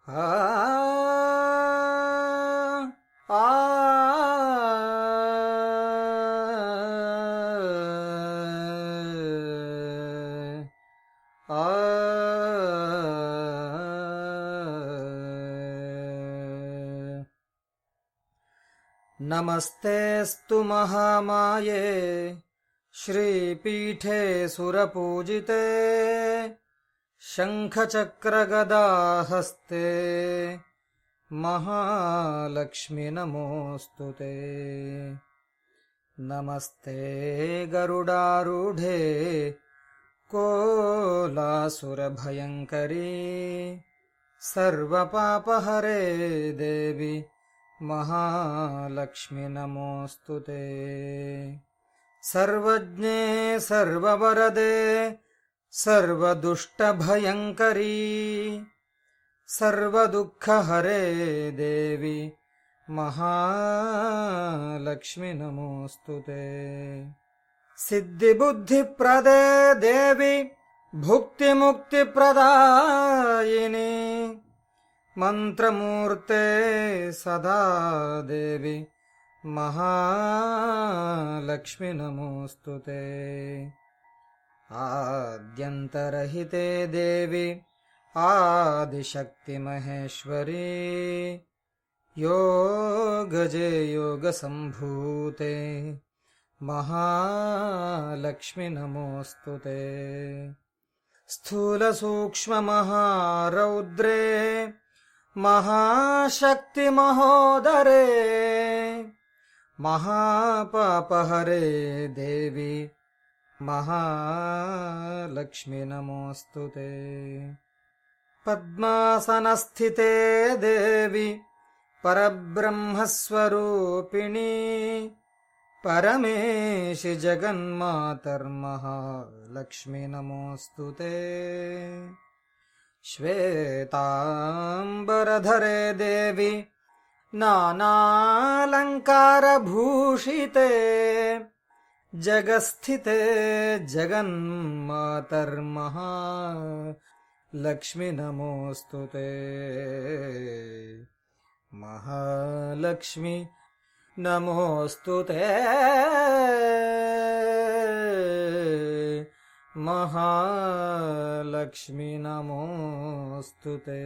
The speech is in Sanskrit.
ఆ ఆ ఆ నమస్తేస్తు మహామాయే శ్రీపీఠే సురపూజితే శంఖచక్రగదాహస్తే महालक्ष्मी नमोस्तुते। नमस्ते गरुडारूढे कोलासुरभयङ्करी सर्वपापहरे देवी महालक्ष्मी नमोस्तुते। सर्वज्ञे सर्ववरदे सर्वदुष्टभयङ्करी सर्वदुःखहरे देवी महालक्ष्मी नमोस्तुते। सिद्धिबुद्धिप्रदे देवी भुक्तिमुक्तिप्रदायिनी मन्त्रमूर्ते सदा देवी महालक्ष्मी नमोस्तुते। आद्यन्तरहिते देवी आदिशक्ति महेश्वरी योगजे योगसम्भूते महालक्ष्मी नमोस्तुते। स्थूलसूक्ष्ममहारौद्रे महाशक्ति महोदरे महापापहरे देवी महालक्ष्मी नमोस्तुते। पद्मासनस्थिते देवी परब्रह्मस्वरूपिणी परमेशि जगन्मातर्महालक्ष्मी नमोस्तुते। श्वेताम्बरधरे देवी नानालङ्कारभूषिते जगस्थिते जगन्मातर्महालक्ष्मी नमोस्तुते। महालक्ष्मी नमोस्तुते। महालक्ष्मी नमोस्तुते।